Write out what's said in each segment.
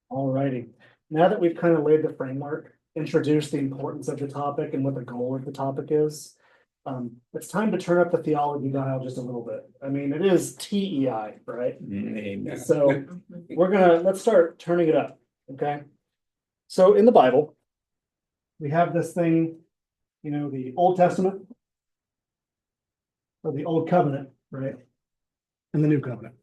All righty. Now that we've kind of laid the framework, introduced the importance of the topic and what the goal of the topic is, it's time to turn up the theology dial just a little bit. I mean, it is TEI, right? Amen. So let's start turning it up, okay? So in the Bible, we have this thing, the Old Testament, or the Old Covenant, right? And the New Covenant.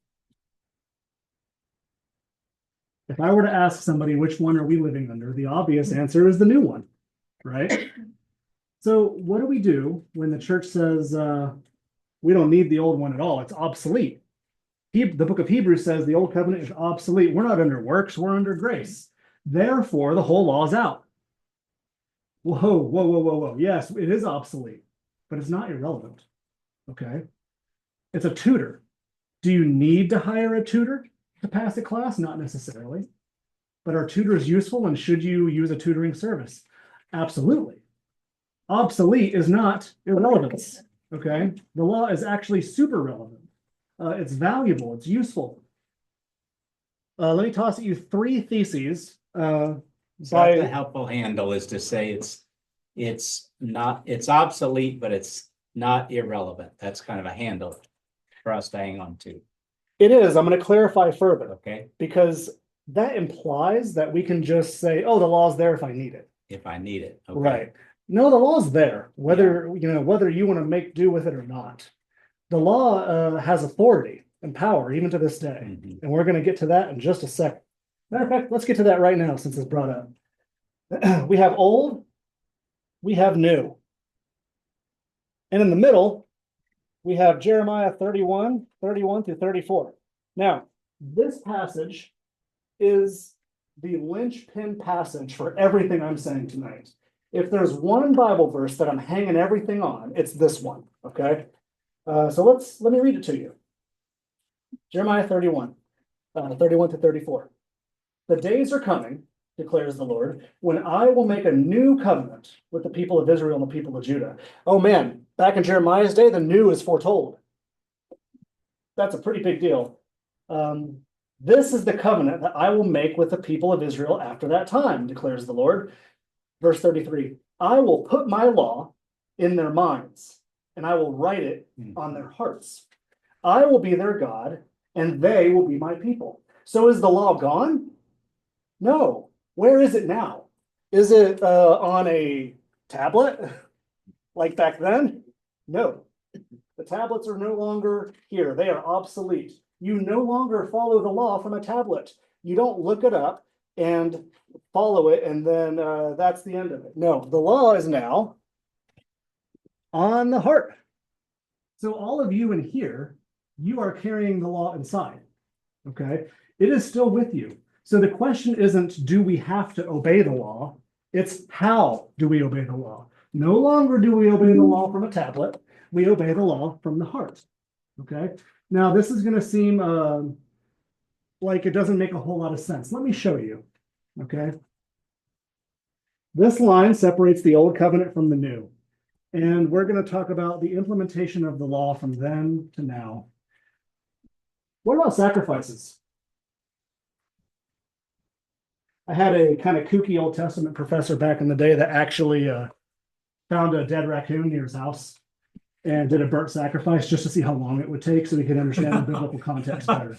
If I were to ask somebody which one are we living under, the obvious answer is the new one, right? So what do we do when the church says we don't need the old one at all? It's obsolete. The book of Hebrews says the old covenant is obsolete. We're not under works, we're under grace. Therefore, the whole law is out. Whoa. Yes, it is obsolete, but it's not irrelevant. Okay. It's a tutor. Do you need to hire a tutor to pass a class? Not necessarily. But are tutors useful, and should you use a tutoring service? Absolutely. Obsolete is not irrelevance. Okay. The law is actually super relevant. It's valuable. It's useful. Let me toss at you three theses. So the helpful handle is to say it's obsolete, but it's not irrelevant. That's kind of a handle for us to hang on to. It is. I'm going to clarify further. Okay. Because that implies that we can just say, oh, the law's there if I need it. If I need it. Okay. Right. No, the law's there, whether you want to make do with it or not. The law has authority and power even to this day. Mhm. And we're going to get to that in just a second. Matter of fact, let's get to that right now since it's brought up. We have old, we have new. And in the middle, we have Jeremiah 31 through 34. Now, this passage is the linchpin passage for everything I'm saying tonight. If there's one Bible verse that I'm hanging everything on, it's this one, okay? So let me read it to you. Jeremiah 31 to 34. The days are coming, declares the Lord, when I will make a new covenant with the people of Israel and the people of Judah. Oh man, back in Jeremiah's day, the new is foretold. That's a pretty big deal. This is the covenant that I will make with the people of Israel after that time, declares the Lord. Verse 33, I will put my law in their minds, and I will write it on their hearts. I will be their God, and they will be my people. So is the law gone? No. Where is it now? Is it on a tablet like back then? No. The tablets are no longer here. They are obsolete. You no longer follow the law from a tablet. You don't look it up and follow it, and then that's the end of it. No, the law is now on the heart. So all of you in here, you are carrying the law inside, okay? It is still with you. So the question isn't, do we have to obey the law? It's how do we obey the law? No longer do we obey the law from a tablet. We obey the law from the heart, okay? Now, this is going to seem like it doesn't make a whole lot of sense. Let me show you, okay? This line separates the old covenant from the new. And we're going to talk about the implementation of the law from then to now. What about sacrifices? I had a kind of kooky Old Testament professor back in the day that actually found a dead raccoon near his house and did a burnt sacrifice just to see how long it would take so he could understand the biblical context better.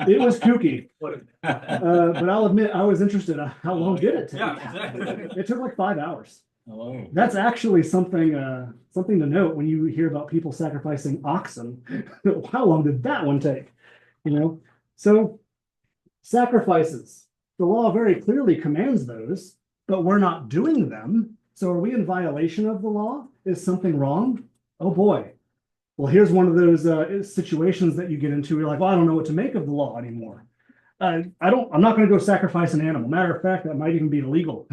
It was kooky, but I'll admit I was interested in how long did it take? It took like 5 hours. Oh. That's actually something to note when you hear about people sacrificing oxen. How long did that one take? So sacrifices. The law very clearly commands those, but we're not doing them. So are we in violation of the law? Is something wrong? Oh boy. Well, here's one of those situations that you get into. You're like, well, I don't know what to make of the law anymore. I'm not going to go sacrifice an animal. Matter of fact, that might even be illegal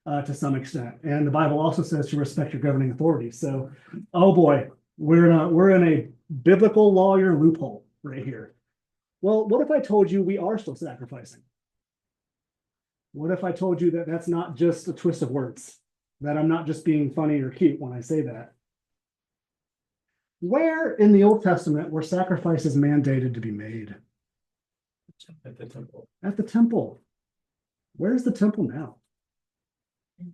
to some extent. And the Bible also says to respect your governing authority. So, oh boy, we're in a biblical lawyer loophole right here. Well, what if I told you we are still sacrificing? What if I told you that that's not just a twist of words? That I'm not just being funny or cute when I say that? Where in the Old Testament were sacrifices mandated to be made? At the temple. At the temple. Where's the temple now?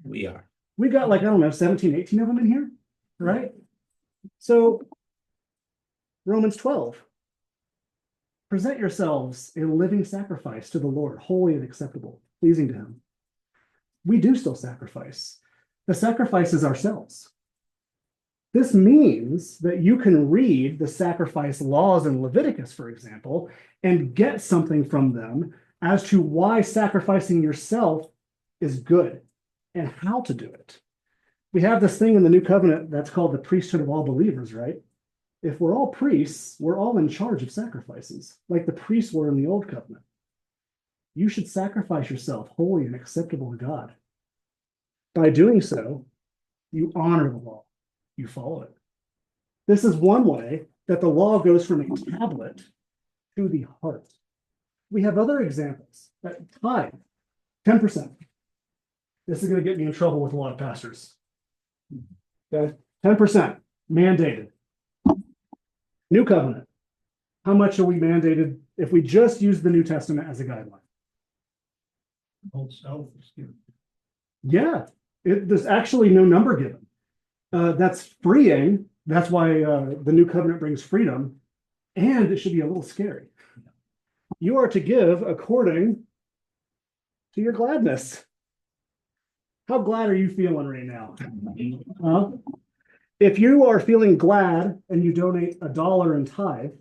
We are. We got like, I don't know, 17, 18 of them in here, right? So Romans 12. Present yourselves a living sacrifice to the Lord, holy and acceptable, pleasing to him. We do still sacrifice. The sacrifice is ourselves. This means that you can read the sacrifice laws in Leviticus, for example, and get something from them as to why sacrificing yourself is good and how to do it. We have this thing in the New Covenant that's called the priesthood of all believers, right? If we're all priests, we're all in charge of sacrifices, like the priests were in the Old Covenant. You should sacrifice yourself holy and acceptable to God. By doing so, you honor the law. You follow it. This is one way that the law goes from a tablet to the heart. We have other examples. That tithe, 10%. This is going to get me in trouble with a lot of pastors. Okay, 10% mandated. New covenant. How much are we mandated if we just use the New Testament as a guideline? Yeah, there's actually no number given. That's freeing. That's why the New Covenant brings freedom, and it should be a little scary. You are to give according to your gladness. How glad are you feeling right now? If you are feeling glad and you donate $1 in tithe,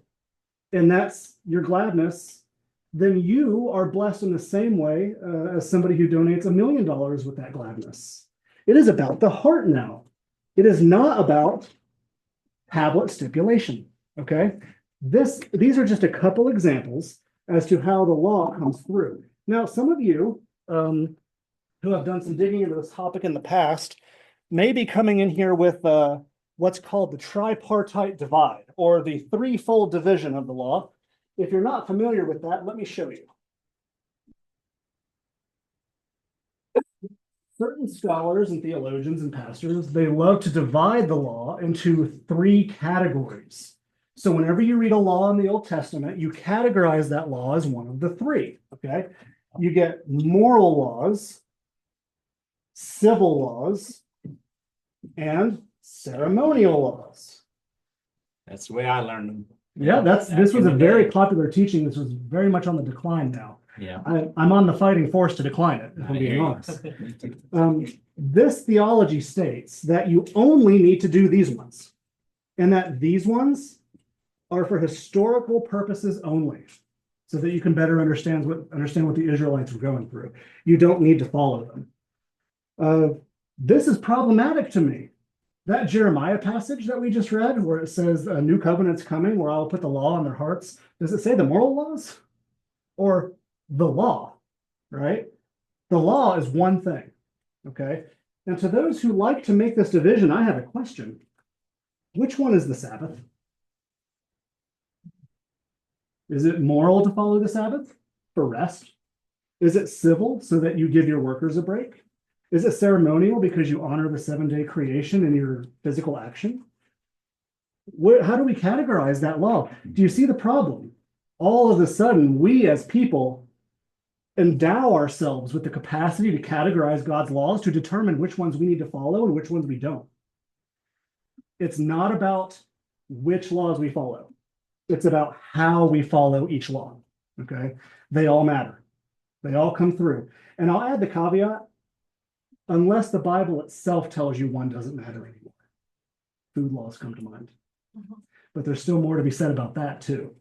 and that's your gladness, then you are blessed in the same way as somebody who donates $1 million with that gladness. It is about the heart now. It is not about tablet stipulation, okay? These are just a couple examples as to how the law comes through. Now, some of you who have done some digging into this topic in the past may be coming in here with what's called the tripartite divide, or the threefold division of the law. If you're not familiar with that, let me show you. Certain scholars and theologians and pastors, they love to divide the law into 3 categories. So whenever you read a law in the Old Testament, you categorize that law as one of the 3, okay? You get moral laws, civil laws, and ceremonial laws. That's the way I learned them. Yeah, this was a very popular teaching. This was very much on the decline now. Yeah. I'm on the fighting force to decline it, if I'm being honest. This theology states that you only need to do these ones, and that these ones are for historical purposes only, so that you can better understand what the Israelites were going through. You don't need to follow them. This is problematic to me. That Jeremiah passage that we just read, where it says a new covenant's coming, where I'll put the law on their hearts, does it say the moral laws or the law, right? The law is one thing, okay? And to those who like to make this division, I have a question. Which one is the Sabbath? Is it moral to follow the Sabbath for rest? Is it civil so that you give your workers a break? Is it ceremonial because you honor the 7-day creation in your physical action? How do we categorize that law? Do you see the problem? All of a sudden, we as people endow ourselves with the capacity to categorize God's laws, to determine which ones we need to follow and which ones we don't. It's not about which laws we follow. It's about how we follow each law, okay? They all matter. They all come through. And I'll add the caveat, unless the Bible itself tells you one doesn't matter anymore. Food laws come to mind. But there's still more to be said about that too.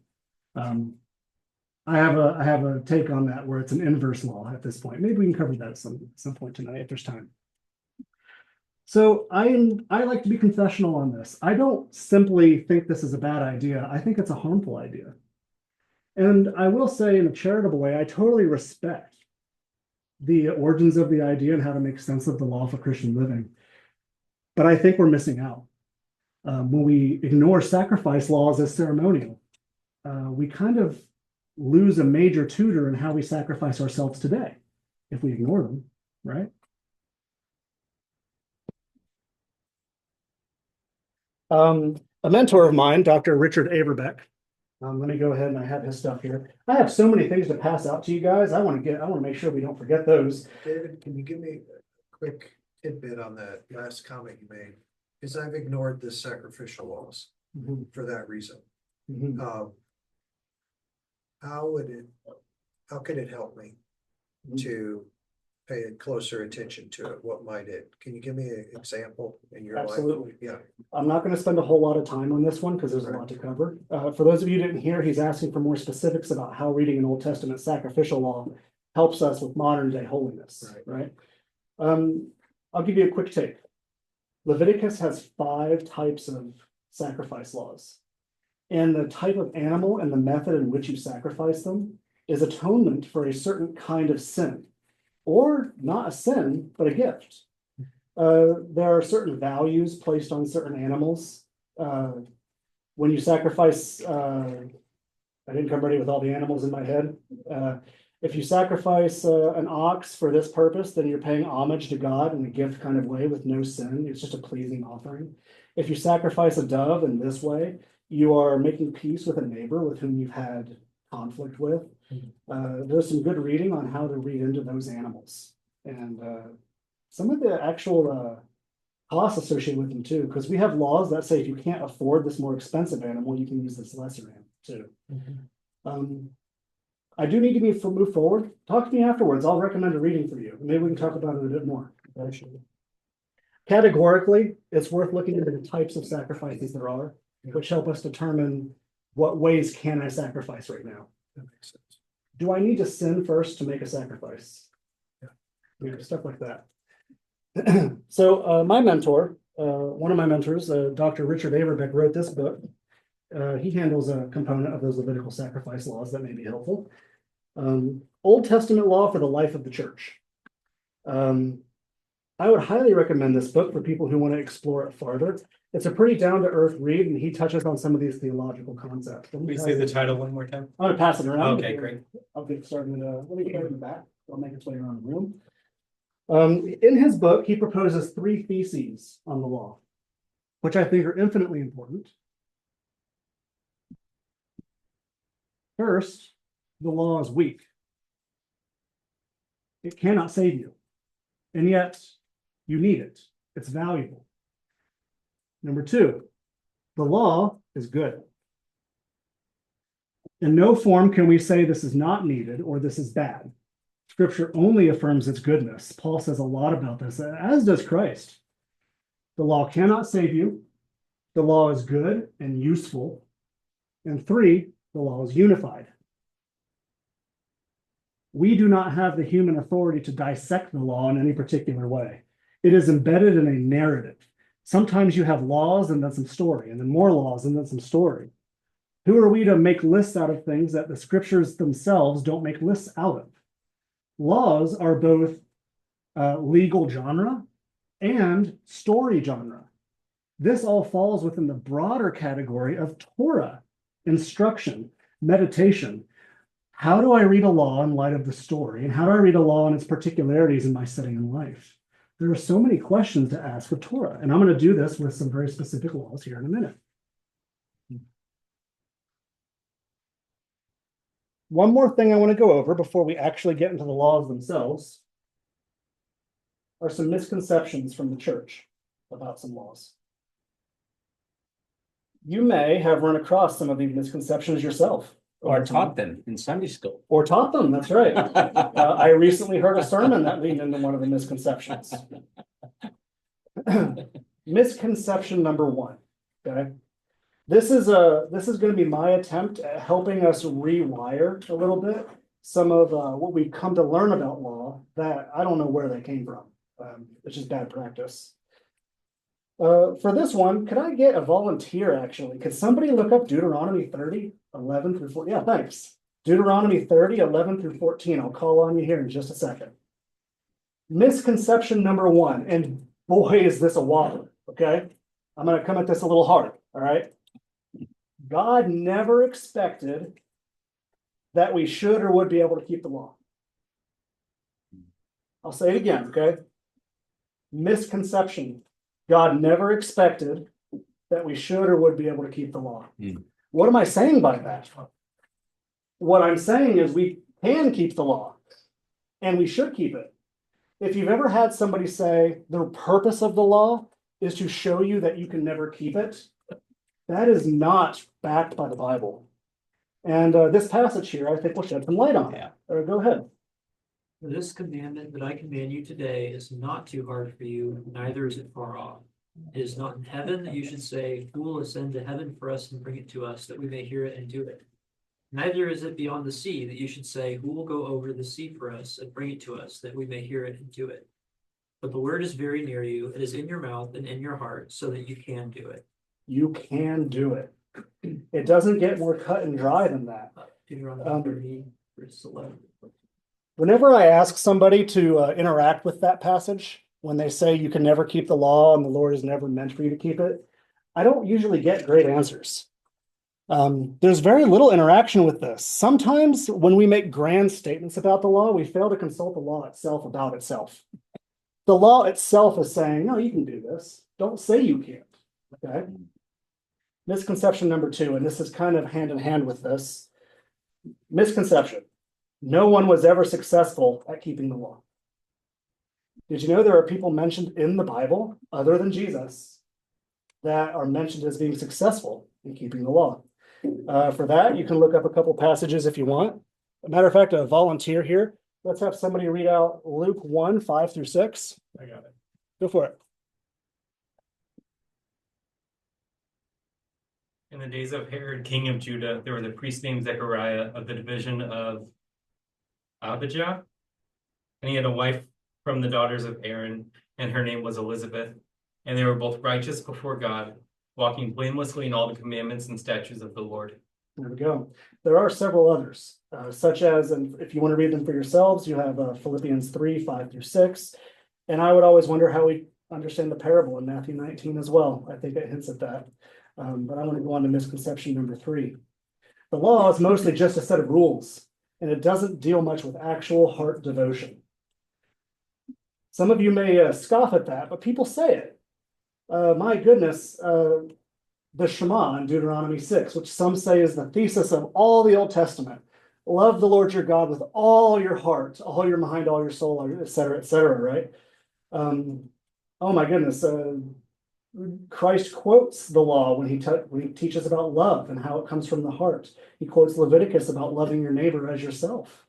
I have a take on that where it's an inverse law at this point. Maybe we can cover that at some point tonight if there's time. So I like to be confessional on this. I don't simply think this is a bad idea. I think it's a harmful idea. And I will say in a charitable way, I totally respect the origins of the idea and how to make sense of the law for Christian living. But I think we're missing out. When we ignore sacrifice laws as ceremonial, we kind of lose a major tutor in how we sacrifice ourselves today if we ignore them, right? A mentor of mine, Dr. Richard Averbeck. Let me go ahead and I have his stuff here. I have so many things to pass out to you guys. I want to make sure we don't forget those. David, can you give me a quick tidbit on that last comment you made? Because I've ignored the sacrificial laws for that reason. Mhm. How could it help me to pay closer attention to it? What might it, can you give me an example in your life? Absolutely. Yeah, I'm not going to spend a whole lot of time on this one because there's a lot to cover. For those of you who didn't hear, he's asking for more specifics about how reading an Old Testament sacrificial law helps us with modern day holiness, right? I'll give you a quick take. Leviticus has 5 types of sacrifice laws. And the type of animal and the method in which you sacrifice them is atonement for a certain kind of sin, or not a sin, but a gift. There are certain values placed on certain animals. When you sacrifice, I didn't come ready with all the animals in my head. If you sacrifice an ox for this purpose, then you're paying homage to God in a gift kind of way with no sin. It's just a pleasing offering. If you sacrifice a dove in this way, you are making peace with a neighbor with whom you've had conflict with. There's some good reading on how to read into those animals. And some of the actual costs associated with them too, because we have laws that say if you can't afford this more expensive animal, you can use this lesser animal too. I do need to move forward. Talk to me afterwards. I'll recommend a reading for you. Maybe we can talk about it a bit more. Categorically, it's worth looking into the types of sacrifices there are, which help us determine what ways can I sacrifice right now. that makes sense. Do I need to sin first to make a sacrifice? Yeah, stuff like that. So my mentor, one of my mentors, Dr. Richard Averbeck, wrote this book. He handles a component of those Levitical sacrifice laws that may be helpful. Old Testament law for the life of the church. I would highly recommend this book for people who want to explore it farther. It's a pretty down-to-earth read, and he touches on some of these theological concepts. Can we say the title one more time? I'm gonna pass it around. Okay, great. I'll get started. Let me get in the back. I'll make its way around the room. In his book, he proposes 3 theses on the law, which I think are infinitely important. First, the law is weak. It cannot save you, and yet you need it. It's valuable. Number 2, the law is good. In no form can we say this is not needed or this is bad. Scripture only affirms its goodness. Paul says a lot about this, as does Christ. The law cannot save you. The law is good and useful. And 3, the law is unified. We do not have the human authority to dissect the law in any particular way. It is embedded in a narrative. Sometimes you have laws and then some story, and then more laws and then some story. Who are we to make lists out of things that the scriptures themselves don't make lists out of? Laws are both legal genre and story genre. This all falls within the broader category of Torah, instruction, meditation. How do I read a law in light of the story? And how do I read a law and its particularities in my setting in life? There are so many questions to ask of Torah, and I'm going to do this with some very specific laws here in a minute. One more thing I want to go over before we actually get into the laws themselves are some misconceptions from the church about some laws. You may have run across some of these misconceptions yourself. Or taught them in Sunday school. Or taught them, that's right. I recently heard a sermon that leaned into one of the misconceptions. Misconception number 1, okay? This is going to be my attempt at helping us rewire a little bit some of what we've come to learn about law that I don't know where they came from. It's just bad practice. For this one, could I get a volunteer actually? Could somebody look up Deuteronomy 30, 11 through 14? Yeah, thanks. Deuteronomy 30, 11 through 14. I'll call on you here in just a second. Misconception number 1, and boy, is this a whopper, okay? I'm going to come at this a little hard, all right? God never expected that we should or would be able to keep the law. I'll say it again, okay? Misconception. God never expected that we should or would be able to keep the law. Hmm. What am I saying by that? What I'm saying is we can keep the law and we should keep it. If you've ever had somebody say the purpose of the law is to show you that you can never keep it, that is not backed by the Bible. And this passage here, I think, will shed some light on it. Go ahead. This commandment that I command you today is not too hard for you, neither is it far off. It is not in heaven that you should say, who will ascend to heaven for us and bring it to us, that we may hear it and do it. Neither is it beyond the sea that you should say, who will go over the sea for us and bring it to us, that we may hear it and do it. But the word is very near you, it is in your mouth and in your heart, so that you can do it. You can do it. It doesn't get more cut and dry than that. Deuteronomy 30, verse 11. Whenever I ask somebody to interact with that passage, when they say you can never keep the law and the Lord is never meant for you to keep it, I don't usually get great answers. There's very little interaction with this. Sometimes when we make grand statements about the law, we fail to consult the law itself about itself. The law itself is saying, no, you can do this. Don't say you can't. Okay. Misconception number 2, and this is kind of hand in hand with this. Misconception. No one was ever successful at keeping the law. Did you know there are people mentioned in the Bible, other than Jesus, that are mentioned as being successful in keeping the law? For that, you can look up a couple passages if you want. A matter of fact, a volunteer here. Let's have somebody read out Luke 1, 5 through 6. I got it. Go for it. In the days of Herod, king of Judah, there was a priest named Zechariah of the division of Abijah, and he had a wife from the daughters of Aaron, and her name was Elizabeth. And they were both righteous before God, walking blamelessly in all the commandments and statutes of the Lord. There we go. There are several others, such as, and if you want to read them for yourselves, you have Philippians 3, 5 through 6. And I would always wonder how we understand the parable in Matthew 19 as well. I think it hints at that. But I want to go on to misconception number 3. The law is mostly just a set of rules, and it doesn't deal much with actual heart devotion. Some of you may scoff at that, but people say it. My goodness, the Shema in Deuteronomy 6, which some say is the thesis of all the Old Testament. Love the Lord your God with all your heart, all your mind, all your soul, et cetera, right? Oh my goodness. Christ quotes the law when he teaches about love and how it comes from the heart. He quotes Leviticus about loving your neighbor as yourself.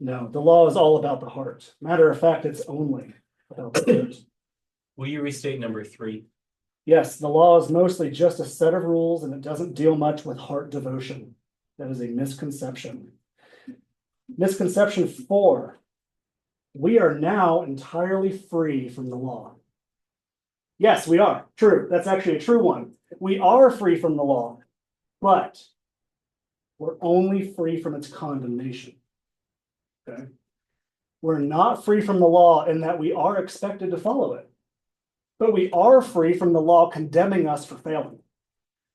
No, the law is all about the heart. Matter of fact, it's only about the heart. Will you restate number 3? Yes, the law is mostly just a set of rules and it doesn't deal much with heart devotion. That is a misconception. Misconception 4. We are now entirely free from the law. Yes, we are. True. That's actually a true one. We are free from the law, but we're only free from its condemnation. Okay. We're not free from the law in that we are expected to follow it, but we are free from the law condemning us for failing.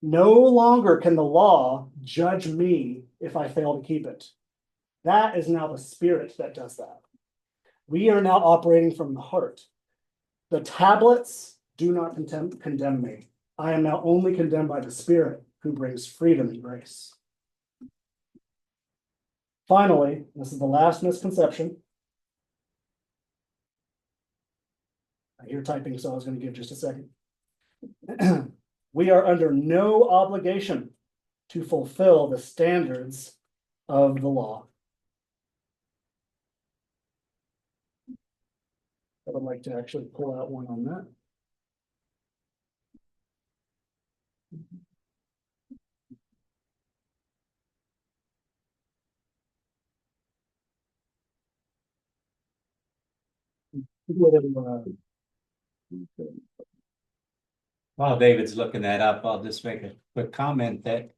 No longer can the law judge me if I fail to keep it. That is now the Spirit that does that. We are now operating from the heart. The tablets do not condemn me. I am now only condemned by the Spirit who brings freedom and grace. Finally, this is the last misconception. I hear typing, so I was going to give just a second. We are under no obligation to fulfill the standards of the law. I would like to actually pull out one on that. While David's looking that up, I'll just make a quick comment that,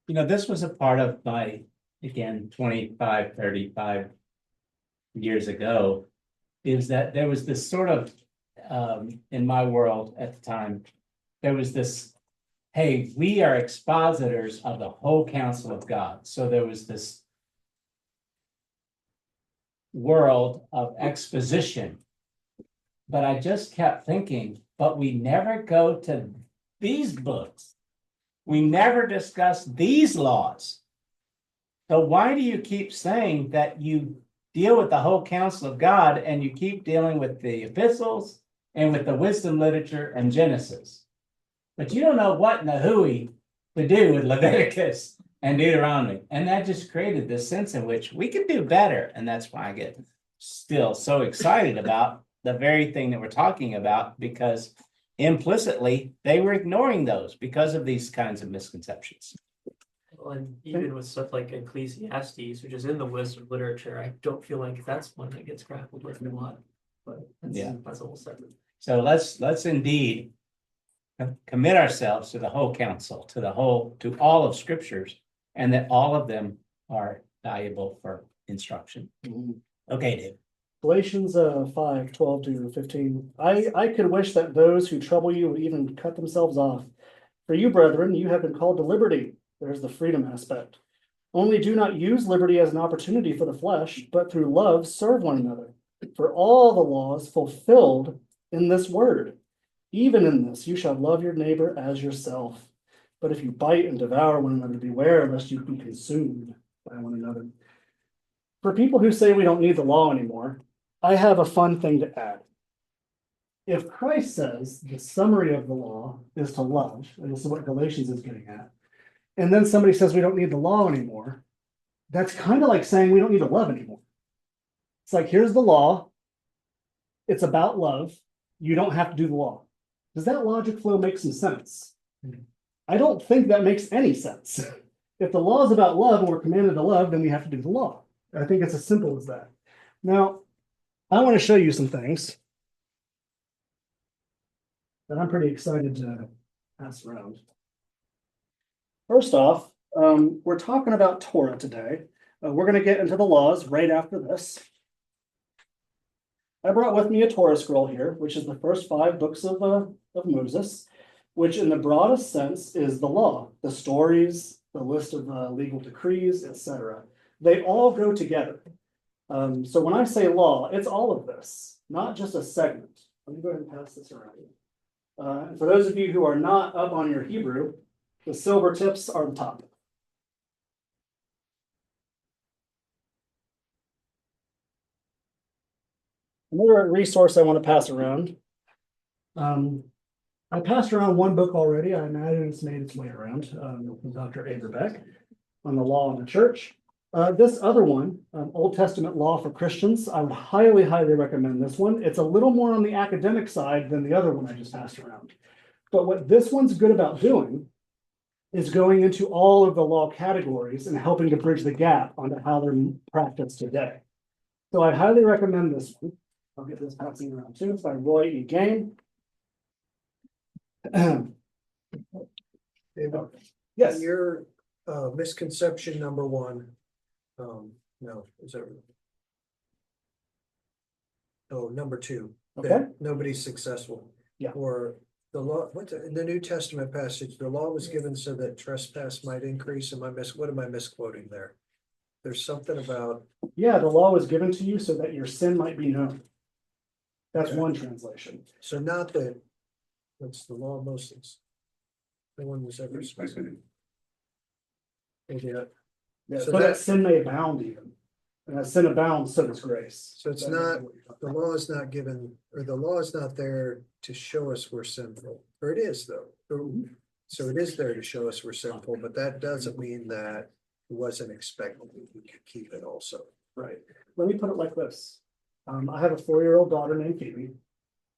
this was a part of my, again, 25, 35 years ago, is that there was this sort of, in my world at the time, there was this, hey, we are expositors of the whole counsel of God. So there was this world of exposition. But I just kept thinking, but we never go to these books. We never discussed these laws. So why do you keep saying that you deal with the whole counsel of God and you keep dealing with the epistles and with the wisdom literature and Genesis? But you don't know what in the hooey to do with Leviticus and Deuteronomy. And that just created this sense in which we can do better. And that's why I get still so excited about the very thing that we're talking about, because implicitly they were ignoring those because of these kinds of misconceptions. Well, and even with stuff like Ecclesiastes, which is in the wisdom literature, I don't feel like that's one that gets grappled with a lot. But Yeah. that's a whole separate. So let's indeed commit ourselves to the whole counsel, to all of scriptures, and that all of them are valuable for instruction. Okay, Dave. Galatians 5:12-15. I could wish that those who trouble you would even cut themselves off. For you, brethren, you have been called to liberty. There's the freedom aspect. Only do not use liberty as an opportunity for the flesh, but through love serve one another. For all the laws fulfilled in this word. Even in this, you shall love your neighbor as yourself. But if you bite and devour one another, beware lest you be consumed by one another. For people who say we don't need the law anymore, I have a fun thing to add. If Christ says the summary of the law is to love, and this is what Galatians is getting at, and then somebody says we don't need the law anymore, that's kind of like saying we don't need to love anymore. It's like, here's the law. It's about love. You don't have to do the law. Does that logic flow make some sense? I don't think that makes any sense. If the law is about love and we're commanded to love, then we have to do the law. I think it's as simple as that. Now, I want to show you some things that I'm pretty excited to pass around. First off, we're talking about Torah today. We're going to get into the laws right after this. I brought with me a Torah scroll here, which is the first 5 books of Moses, which in the broadest sense is the law, the stories, the list of legal decrees, etc. They all go together. So when I say law, it's all of this, not just a segment. Let me go ahead and pass this around. For those of you who are not up on your Hebrew, the silver tips are the top. Another resource I want to pass around. I passed around one book already. I imagine it's made its way around from Dr. Averbeck on the law in the church. This other one, Old Testament Law for Christians, I would highly, highly recommend this one. It's a little more on the academic side than the other one I just passed around. But what this one's good about doing is going into all of the law categories and helping to bridge the gap onto how they're practiced today. So I highly recommend this one. I'll get this passing around too. It's by Roy E. Gain. Yes. Your misconception number 1. No, is that? Oh, number 2. Okay. That nobody's successful. Yeah. Or the law, in the New Testament passage, the law was given so that trespass might increase. What am I misquoting there? There's something about. Yeah, the law was given to you so that your sin might be known. That's Okay. one translation. So not that, that's the law of Moses. No one was ever specific. Yeah, Yeah, So so that that- sin may abound even. And as sin abounds, so does grace. so it's not, the law is not given, or the law is not there to show us we're sinful, or it is though. So it is there to show us we're sinful, but that doesn't mean that it wasn't expected we could keep it also. Right. Let me put it like this. I have a 4-year-old daughter named Phoebe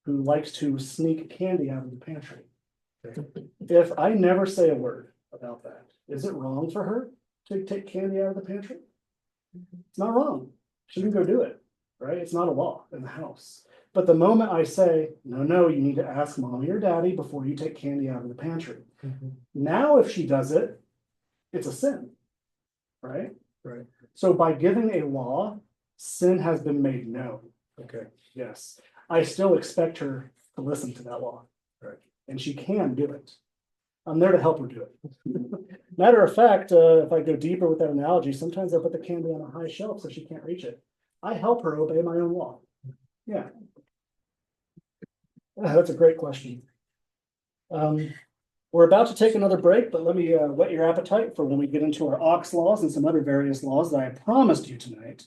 who likes to sneak candy out of the pantry. If I never say a word about that, is it wrong for her to take candy out of the pantry? It's not wrong. She can go do it, right? It's not a law in the house. But the moment I say, no, you need to ask mommy or daddy before you take candy out of the pantry. Now, if she does it, it's a sin, right? Right. So by giving a law, sin has been made known. Okay, Yes, I still expect her to listen to that law. Right. And she can do it. I'm there to help her do it. Matter of fact, if I go deeper with that analogy, sometimes I put the candy on a high shelf so she can't reach it. I help her obey my own law. Yeah. That's a great question. We're about to take another break, but let me whet your appetite for when we get into our Ox laws and some other various laws that I promised you tonight.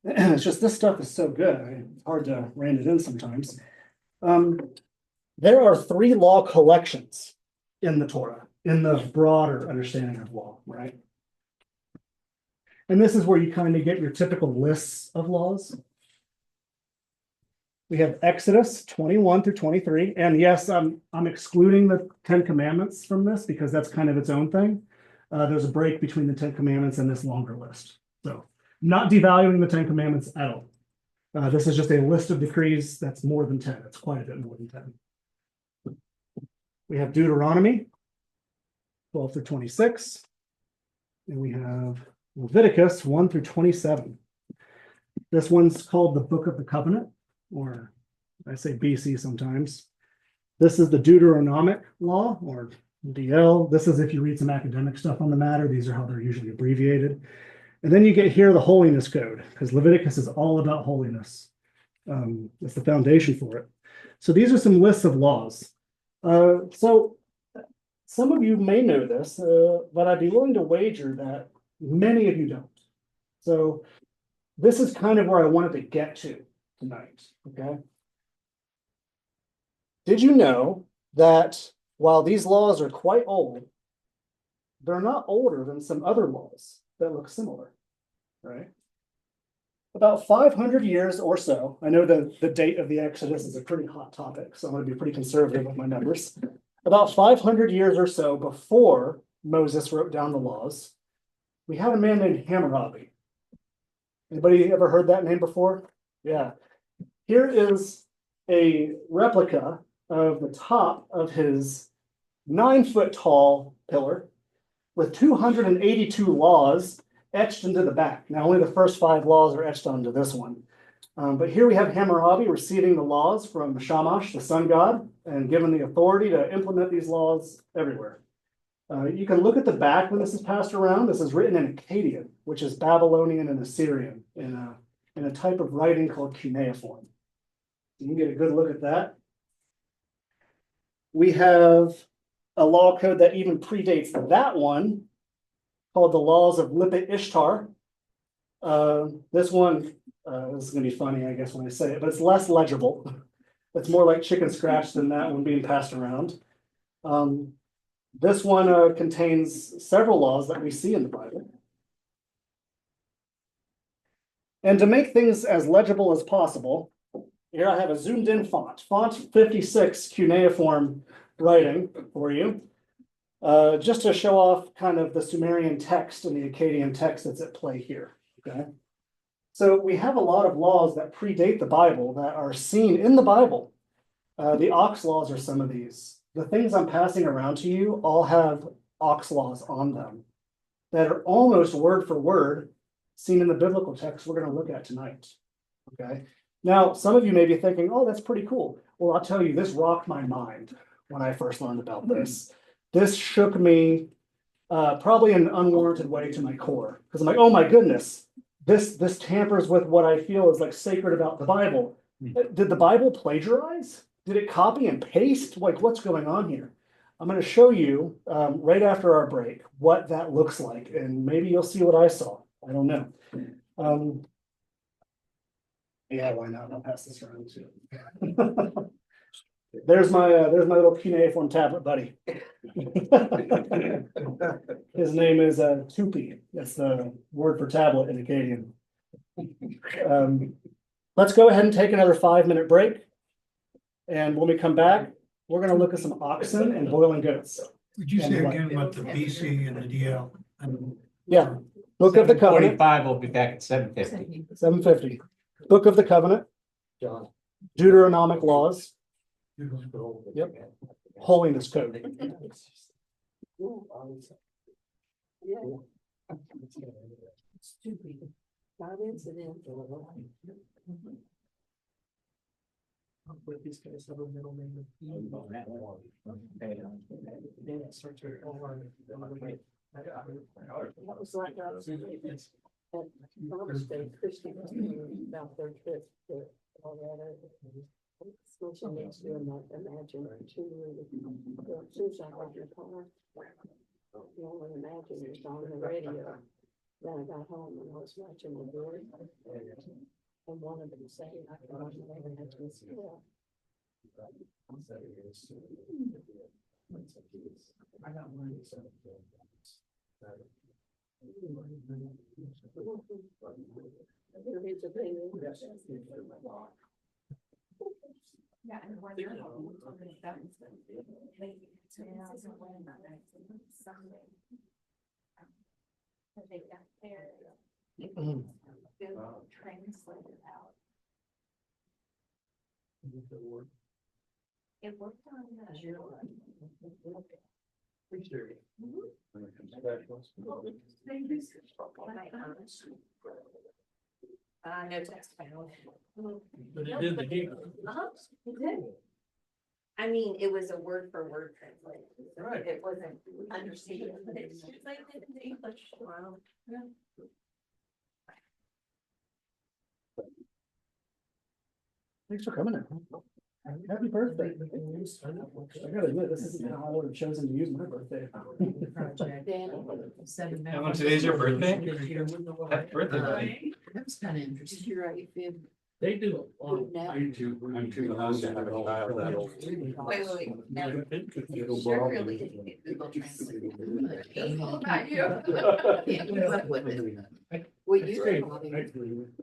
It's just this stuff is so good. It's hard to rein it in sometimes. There are 3 law collections in the Torah, in the broader understanding of law, right? And this is where you kind of get your typical lists of laws. We have Exodus 21 through 23. And yes, I'm excluding the 10 Commandments from this because that's kind of its own thing. There's a break between the 10 Commandments and this longer list. So not devaluing the 10 Commandments at all. This is just a list of decrees that's more than 10. It's quite a bit more than 10. We have Deuteronomy 12 through 26. And we have Leviticus 1 through 27. This one's called the Book of the Covenant, or I say BC sometimes. This is the Deuteronomic law, or DL. This is if you read some academic stuff on the matter. These are how they're usually abbreviated. And then you get here the Holiness Code, because Leviticus is all about holiness. It's the foundation for it. So these are some lists of laws. So some of you may know this, but I'd be willing to wager that many of you don't. So this is kind of where I wanted to get to tonight, okay? Did you know that while these laws are quite old, they're not older than some other laws that look similar, right? About 500 years or so, I know the date of the Exodus is a pretty hot topic, so I'm going to be pretty conservative with my numbers. About 500 years or so before Moses wrote down the laws, we had a man named Hammurabi. Anybody ever heard that name before? Yeah. Here is a replica of the top of his 9-foot tall pillar with 282 laws etched into the back. Now, only the first 5 laws are etched onto this one. But here we have Hammurabi receiving the laws from Shamash, the sun god, and given the authority to implement these laws everywhere. You can look at the back when this is passed around. This is written in Akkadian, which is Babylonian and Assyrian, in a type of writing called cuneiform. You can get a good look at that. We have a law code that even predates that one, called the Laws of Lipit Ishtar. This one, this is going to be funny, I guess, when I say it, but it's less legible. It's more like chicken scratch than that one being passed around. This one contains several laws that we see in the Bible. And to make things as legible as possible, here I have a zoomed in font 56 cuneiform writing for you. Just to show off kind of the Sumerian text and the Akkadian text that's at play here, okay? So we have a lot of laws that predate the Bible that are seen in the Bible. The ox laws are some of these. The things I'm passing around to you all have ox laws on them that are almost word for word seen in the biblical text we're going to look at tonight, okay? Now, some of you may be thinking, oh, that's pretty cool. Well, I'll tell you, this rocked my mind when I first learned about this. This shook me probably in an unwarranted way to my core, because I'm like, oh my goodness, this tampers with what I feel is like sacred about the Bible. Did the Bible plagiarize? Did it copy and paste? Like, what's going on here? I'm going to show you right after our break what that looks like, and maybe you'll see what I saw. I don't know. Yeah, why not? I'll pass this around too. There's my little cuneiform tablet buddy. His name is Tupi. That's the word for tablet in Akkadian. Let's go ahead and take another 5-minute break. And when we come back, we're going to look at some oxen and boiling goats. Would you say again what the BC and the DL? Yeah. Book of the Covenant. 45 will be back at 7:50. 750. Book of the Covenant. Deuteronomic laws. Yep. Holiness code. With these guys have a middle name of E. Then it starts with O-R. That was like Father's Day, Christy was about their trip to Colorado. Social needs to imagine two, Susan on your car. You only imagine it's on the radio. Then I got home and I was watching the board. And one of them said, I can imagine still. His opinion. Yeah, and when they're home, that was Sunday. They got there. Translated out. It worked on the. No text found. But it did the deal. It did. I mean, it was a word for word translation. So Right. it wasn't understandable, but it's translated into English. Wow. Yeah. Thanks for coming in. Happy birthday. I gotta admit, this isn't how I would have chosen to use my birthday. Oh, today's your birthday? Happy birthday, buddy. That was kind of interesting. You're right, Fib. They do. Good now. I'm too young to have a child that old. Wait. Now, It'll sure bother really me. didn't get Google Translate. Well, About you. Can't keep up with it. Well, you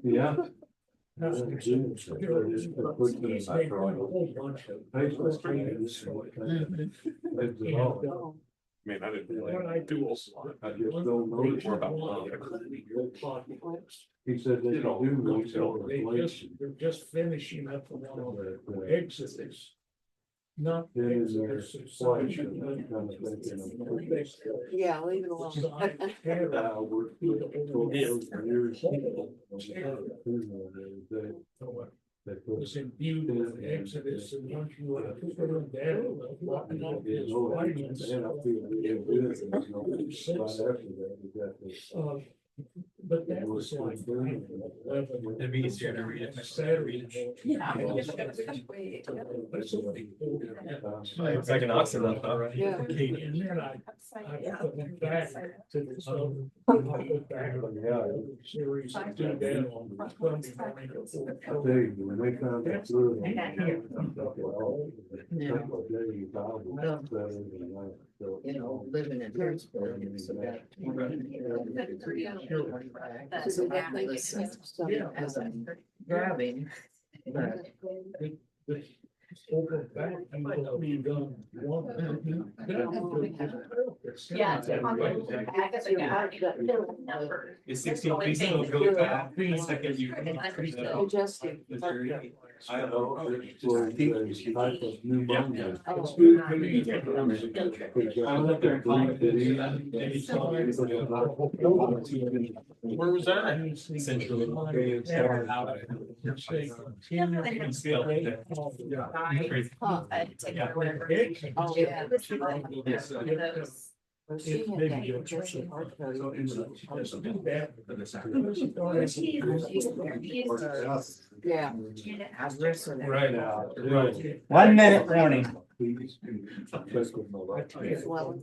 Yeah. A whole bunch of. Man, I didn't What really. I do is. I just don't know more about love. He said they don't do retail inflation. They're just finishing up the one on the Exodus. Not Then is there Exodus. it's inflation, something kind of thinking. Yeah, leave it alone. We're 12 years. They It put. was imbued with Exodus, and once you put it in that, walking up his writings. And I feel really good. Right after that, we got this. But that was like. It'd be easier to read it. Saturday. Yeah. It's like an oxygen, right? Yeah. And then I went back to this other. Series and do that on Sunday morning before. I tell you, when they found that fluid. You know, living in Pittsburgh, it's about. So that makes sense. As I'm driving. But Over back, you know, we done one. Yeah. It's on the back of the guy, the middle number. It's 16 feet, so go back. Second you. Adjusting. I know. Type of pneumonia. I was up there in college. Where was that? Central. Huh. I had to take Yeah. whatever. Oh, yeah. It was like one of those. Well, she had that congestive heart failure. Yeah. I wrestled. Right. 1 minute warning. Please. Well,